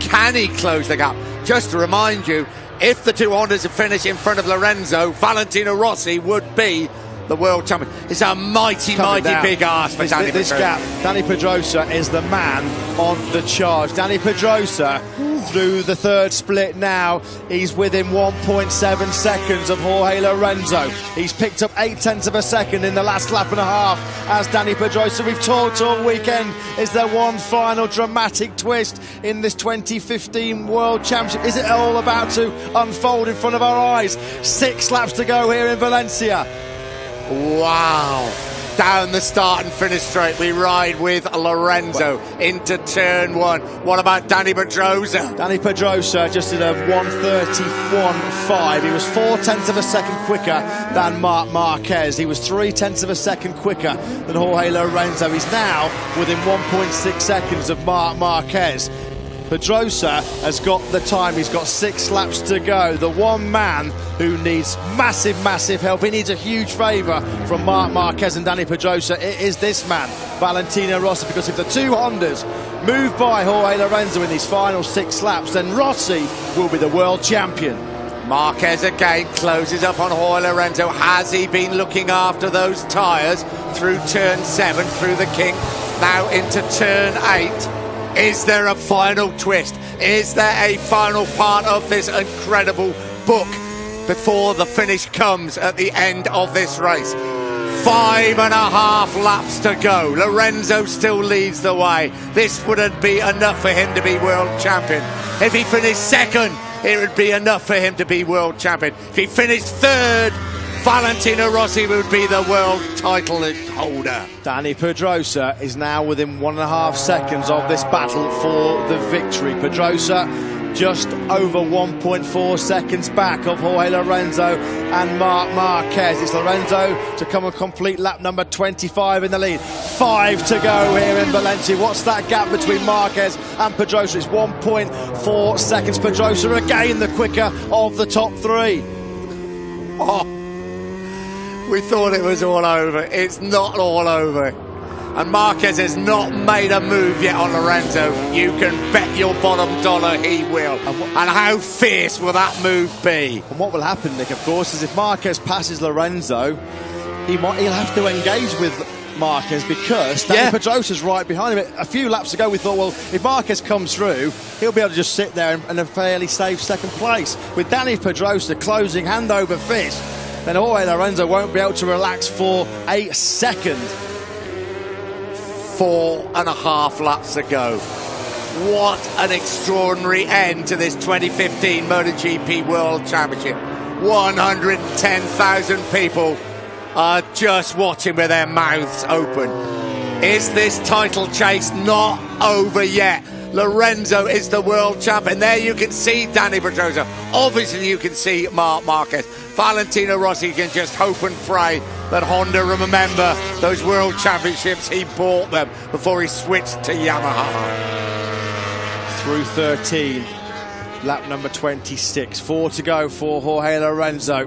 Can he close the gap? Just to remind you, if the two Hondas had finished in front of Lorenzo, Valentino Rossi would be the world champion. It's a mighty big ask for Dani Pedrosa. This gap, Dani Pedrosa is the man on the charge. Dani Pedrosa through the third split now. He's within 1.7 seconds of Jorge Lorenzo. He's picked up 0.8 of a second in the last lap and a half as Dani Pedrosa. We've talked all weekend. Is there one final dramatic twist in this 2015 World Championship? Is it all about to unfold in front of our eyes? 6 laps to go here in Valencia. Wow. Down the start and finish straight, we ride with Lorenzo into turn 1. What about Dani Pedrosa? Dani Pedrosa just did a 1:31.5. He was 0.4 of a second quicker than Marc Marquez. He was 0.3 of a second quicker than Jorge Lorenzo. He's now within 1.6 seconds of Marc Marquez. Pedrosa has got the time. He's got 6 laps to go. The one man who needs massive help. He needs a huge favour from Marc Marquez and Dani Pedrosa. It is this man, Valentino Rossi, because if the two Hondas move by Jorge Lorenzo in these final 6 laps, then Rossi will be the world champion. Marquez again closes up on Jorge Lorenzo. Has he been looking after those tyres through turn 7, through the kink, now into turn 8? Is there a final twist? Is there a final part of this incredible book before the finish comes at the end of this race? 5.5 laps to go. Lorenzo still leads the way. This wouldn't be enough for him to be world champion. If he finished second, it would be enough for him to be world champion. If he finished third, Valentino Rossi would be the world title holder. Dani Pedrosa is now within 1.5 seconds of this battle for the victory. Pedrosa just over 1.4 seconds back of Jorge Lorenzo and Marc Marquez. It's Lorenzo to come and complete lap number 25 in the lead. 5 to go here in Valencia. What's that gap between Marquez and Pedrosa? It's 1.4 seconds. Pedrosa again the quicker of the top 3. Oh. We thought it was all over. It's not all over. And Marquez has not made a move yet on Lorenzo. You can bet your bottom dollar he will. And how fierce will that move be? And what will happen, Nick, of course, is if Marquez passes Lorenzo, he'll have to engage with Marquez because Dani Pedrosa's right behind him. A few laps ago we thought, well, if Marquez comes through, he'll be able to just sit there in a fairly safe second place. With Dani Pedrosa closing hand over fist, then Jorge Lorenzo won't be able to relax for a second. 4.5 laps to go. What an extraordinary end to this 2015 MotoGP World Championship. 110,000 people are just watching with their mouths open. Is this title chase not over yet? Lorenzo is the world champion. There you can see Dani Pedrosa. Obviously you can see Marc Marquez. Valentino Rossi can just hope and pray that Honda remember those world championships he bought them before he switched to Yamaha. Through 13, lap number 26. 4 to go for Jorge Lorenzo.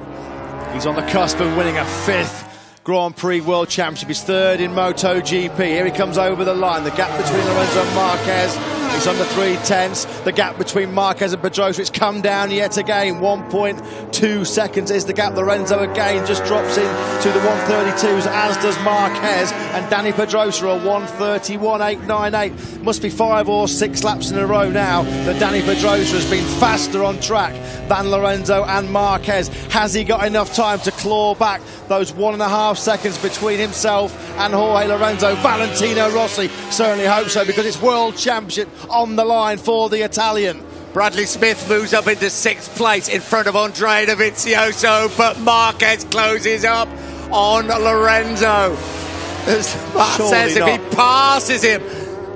He's on the cusp of winning a 5th Grand Prix World Championship. He's 3rd in MotoGP. Here he comes over the line. The gap between Lorenzo and Marquez is under 3/10. The gap between Marquez and Pedrosa, it's come down yet again. 1.2 seconds is the gap. Lorenzo again just drops in to the 132s, as does Marquez. And Dani Pedrosa a 1:31.898. Must be 5 or 6 laps in a row now that Dani Pedrosa has been faster on track than Lorenzo and Marquez. Has he got enough time to claw back those 1.5 seconds between himself and Jorge Lorenzo? Valentino Rossi certainly hopes so, because it's world championship on the line for the Italian. Bradley Smith moves up into 6th place in front of Andrea Dovizioso, but Marquez closes up on Lorenzo. As Matt says, if he passes him,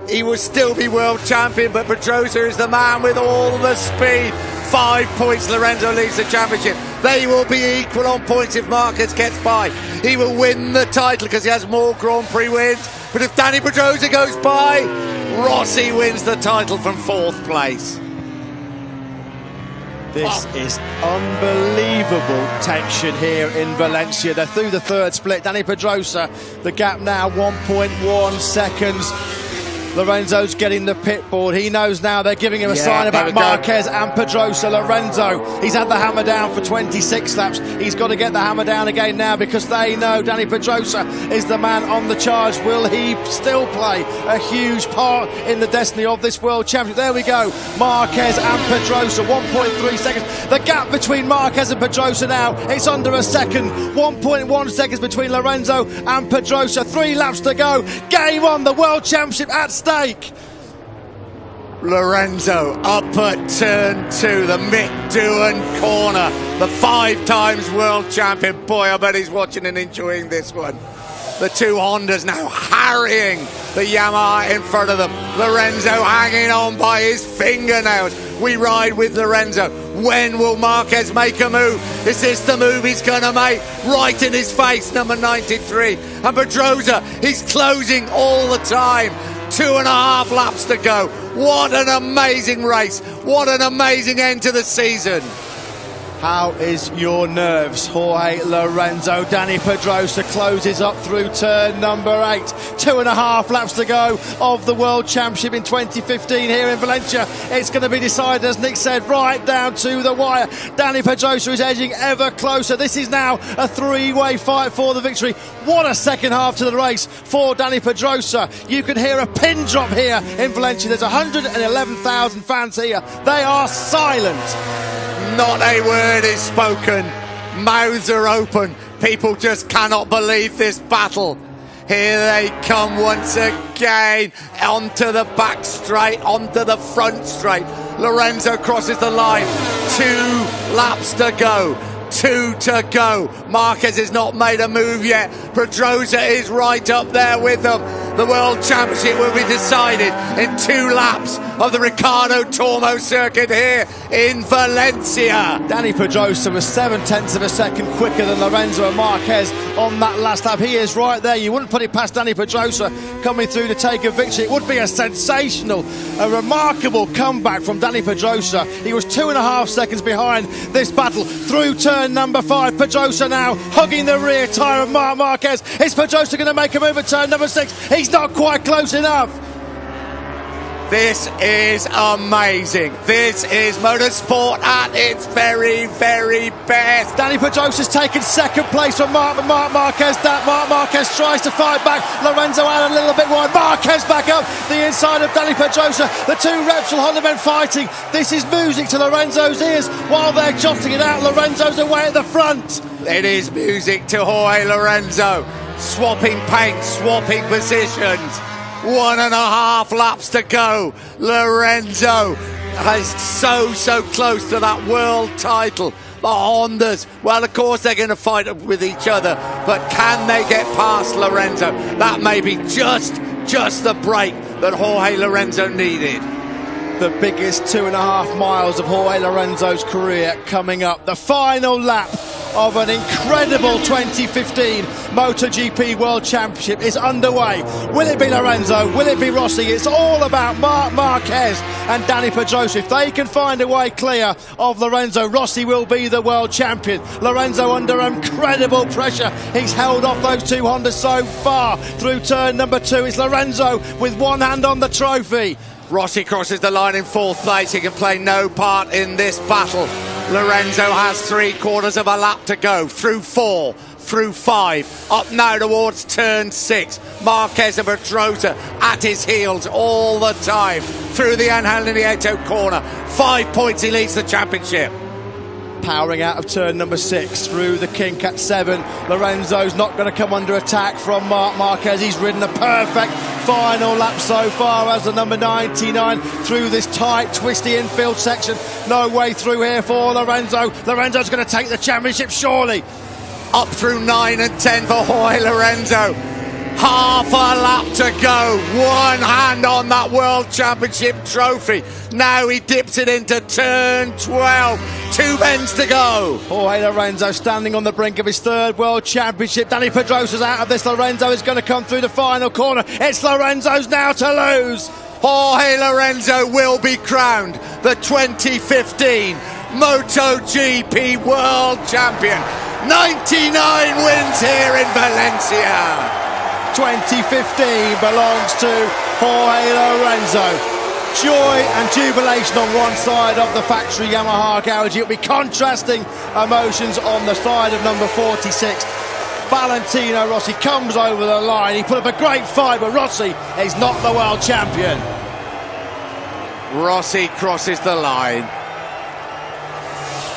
he will still be world champion, but Pedrosa is the man with all the speed. 5 points, Lorenzo leads the championship. They will be equal on points if Marquez gets by. He will win the title because he has more Grand Prix wins. But if Dani Pedrosa goes by, Rossi wins the title from 4th place. This is unbelievable tension here in Valencia. They're through the third split. Dani Pedrosa, the gap now 1.1 seconds. Lorenzo's getting the pit board. He knows now they're giving him a sign about Marquez and Pedrosa. Lorenzo, he's had the hammer down for 26 laps. He's got to get the hammer down again now because they know Dani Pedrosa is the man on the charge. Will he still play a huge part in the destiny of this World Championship? There we go. Marquez and Pedrosa, 1.3 seconds. The gap between Marquez and Pedrosa now, it's under a second. 1.1 seconds between Lorenzo and Pedrosa. 3 laps to go. Game on, the World Championship at stake. Lorenzo up at turn 2, the Mick Doohan corner, the 5 times world champion. Boy, I bet he's watching and enjoying this one. The 2 Hondas now harrying the Yamaha in front of them. Lorenzo hanging on by his fingernails. We ride with Lorenzo. When will Marquez make a move? Is this the move he's going to make? Right in his face, number 93. And Pedrosa, he's closing all the time. 2.5 laps to go. What an amazing race. What an amazing end to the season. How is your nerves? Jorge Lorenzo. Dani Pedrosa closes up through turn number 8. 2.5 laps to go of the World Championship in 2015 here in Valencia. It's going to be decided, as Nick said, right down to the wire. Dani Pedrosa is edging ever closer. This is now a 3-way fight for the victory. What a second half to the race for Dani Pedrosa. You can hear a pin drop here in Valencia. There's 111,000 fans here. They are silent. Not a word is spoken. Mouths are open. People just cannot believe this battle. Here they come once again. Onto the back straight, onto the front straight. Lorenzo crosses the line. 2 laps to go. 2 to go. Marquez has not made a move yet. Pedrosa is right up there with them. The World Championship will be decided in 2 laps of the Ricardo Tormo circuit here in Valencia. Dani Pedrosa was 7/10 of a second quicker than Lorenzo and Marquez on that last lap. He is right there. You wouldn't put it past Dani Pedrosa coming through to take a victory. It would be a sensational, a remarkable comeback from Dani Pedrosa. He was 2.5 seconds behind this battle through turn number 5. Pedrosa now hugging the rear tyre of Marquez. Is Pedrosa going to make a move at turn number 6? He's not quite close enough. This is amazing. This is motorsport at its very, very best. Dani Pedrosa's taken second place from Marc Marquez. Marc Marquez tries to fight back. Lorenzo out a little bit wide. Marquez back up the inside of Dani Pedrosa. The 2 Repsol Honda men fighting. This is music to Lorenzo's ears while they're jotting it out. Lorenzo's away at the front. It is music to Jorge Lorenzo. Swapping paint, swapping positions. 1.5 laps to go. Lorenzo is so close to that world title. The Hondas, well, of course they're going to fight with each other, but can they get past Lorenzo? That may be just the break that Jorge Lorenzo needed. The biggest 2.5 miles of Jorge Lorenzo's career coming up. The final lap of an incredible 2015 MotoGP World Championship is underway. Will it be Lorenzo? Will it be Rossi? It's all about Marc Marquez and Dani Pedrosa. If they can find a way clear of Lorenzo, Rossi will be the world champion. Lorenzo under incredible pressure. He's held off those 2 Hondas so far through turn number 2. It's Lorenzo with one hand on the trophy. Rossi crosses the line in 4th place. He can play no part in this battle. Lorenzo has 3/4 of a lap to go. Through 4, through 5, up now towards turn 6. Marquez and Pedrosa at his heels all the time. Through the Angel Nieto corner. 5 points, he leads the championship. Powering out of turn number 6 through the kink at 7. Lorenzo's not going to come under attack from Marc Marquez. He's ridden a perfect final lap so far as the number 99 through this tight, twisty infield section. No way through here for Lorenzo. Lorenzo's going to take the championship, surely. Up through 9 and 10 for Jorge Lorenzo. Half a lap to go. One hand on that World Championship trophy. Now he dips it into turn 12. 2 bends to go. Jorge Lorenzo standing on the brink of his 3rd World Championship. Dani Pedrosa's out of this. Lorenzo is going to come through the final corner. It's Lorenzo's now to lose. Jorge Lorenzo will be crowned the 2015 MotoGP World Champion. 99 wins here in Valencia. 2015 belongs to Jorge Lorenzo. Joy and jubilation on one side of the factory Yamaha garage. It'll be contrasting emotions on the side of number 46. Valentino Rossi comes over the line. He put up a great fight, but Rossi is not the world champion. Rossi crosses the line.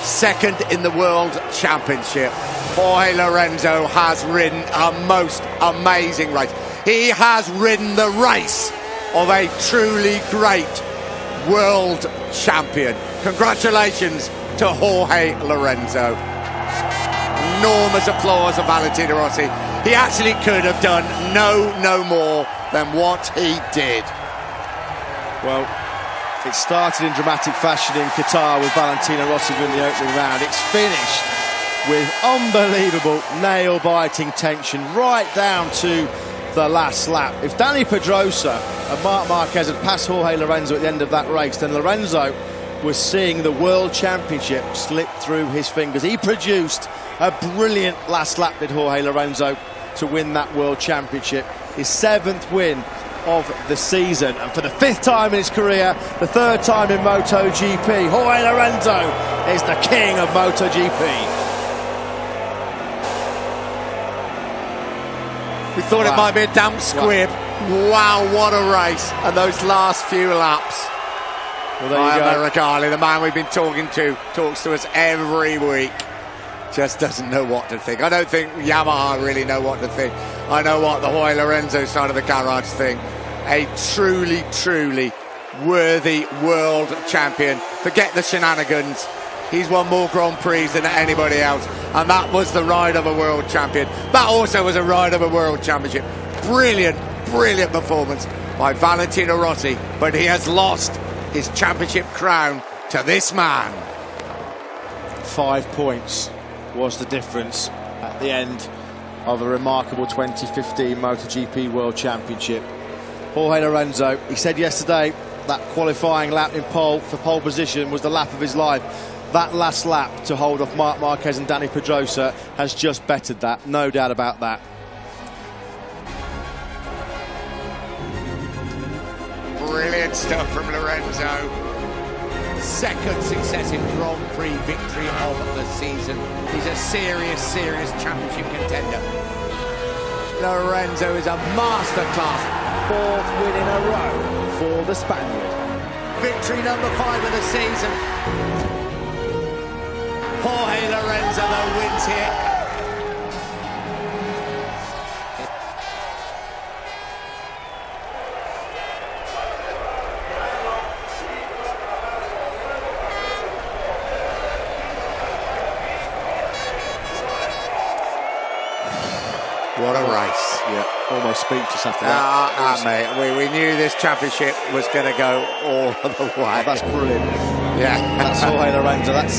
Second in the World Championship. Jorge Lorenzo has ridden a most amazing race. He has ridden the race of a truly great world champion. Congratulations to Jorge Lorenzo. Enormous applause for Valentino Rossi. He actually could have done no more than what he did. Well, it started in dramatic fashion in Qatar with Valentino Rossi winning the opening round. It's finished with unbelievable nail-biting tension right down to the last lap. If Dani Pedrosa and Marc Marquez had passed Jorge Lorenzo at the end of that race, then Lorenzo was seeing the World Championship slip through his fingers. He produced a brilliant last lap, did Jorge Lorenzo, to win that World Championship. His 7th win of the season, and for the 5th time in his career, the 3rd time in MotoGP, Jorge Lorenzo is the king of MotoGP. We thought it might be a damp squib. Wow, what a race. And those last few laps. Well, there you go. Regardless, the man we've been talking to, talks to us every week. Just doesn't know what to think. I don't think Yamaha really know what to think. I know what the Jorge Lorenzo side of the garage think. A truly worthy world champion. Forget the shenanigans. He's won more Grand Prix than anybody else, and that was the ride of a world champion. That also was a ride of a world championship. Brilliant performance by Valentino Rossi, but he has lost his championship crown to this man. 5 points was the difference at the end of a remarkable 2015 MotoGP World Championship. Jorge Lorenzo, he said yesterday that qualifying lap in pole for pole position was the lap of his life. That last lap to hold off Marc Marquez and Dani Pedrosa has just bettered that, no doubt about that. Brilliant stuff from Lorenzo. 2nd successive Grand Prix victory of the season. He's a serious championship contender. Lorenzo is a masterclass. 4th win in a row for the Spaniard. Victory number 5 of the season. Jorge Lorenzo though wins here. What a race. Yeah, almost speechless after that. Mate, we knew this championship was going to go all the way. Oh, that's brilliant. Yeah. That's Jorge Lorenzo. That's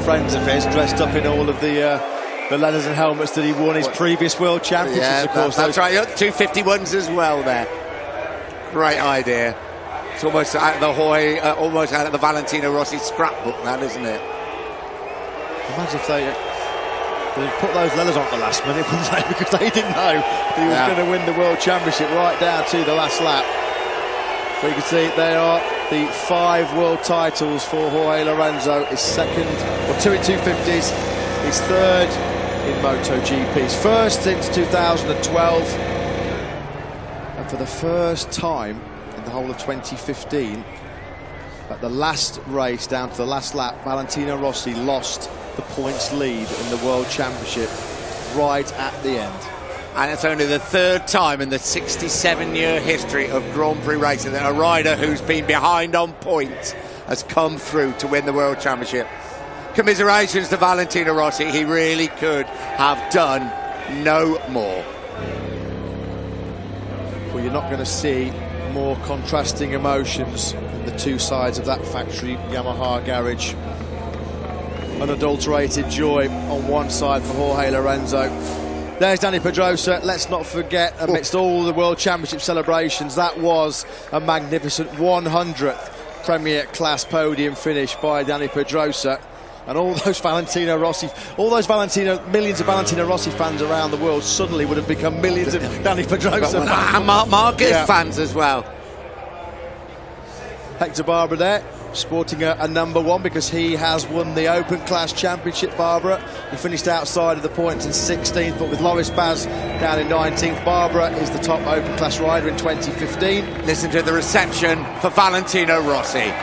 friends of his dressed up in all of the leathers and helmets that he won his previous World Championships, yeah, of course. That's right. 251s as well there. Great idea. It's almost out of the Jorge, almost out of the Valentino Rossi scrapbook, that, isn't it? Imagine if they put those leathers on at the last minute, wouldn't they? Because they didn't know he was going to win the World Championship right down to the last lap. But you can see they are the 5 world titles for Jorge Lorenzo. His 2nd, or 2 in 250s. His 3rd in MotoGP. His 1st since 2012. And for the first time in the whole of 2015, at the last race, down to the last lap, Valentino Rossi lost the points lead in the World Championship right at the end. And it's only the 3rd time in the 67-year history of Grand Prix racing that a rider who's been behind on points has come through to win the World Championship. Commiserations to Valentino Rossi. He really could have done no more. Well, you're not going to see more contrasting emotions than the 2 sides of that factory Yamaha garage. Unadulterated joy on one side for Jorge Lorenzo. There's Dani Pedrosa. Let's not forget, amidst all the World Championship celebrations, that was a magnificent 100th Premier Class podium finish by Dani Pedrosa. And all those Valentino Rossi, millions of Valentino Rossi fans around the world suddenly would have become millions of Danny Pedrosa fans. And Marquez fans as well. Hector Barbara there, sporting a number 1 because he has won the Open Class Championship, Barbara. He finished outside of the points in 16th, but with Loris Baz down in 19th, Barbara is the top Open Class rider in 2015. Listen to the reception for Valentino Rossi.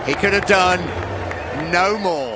He could have done no more.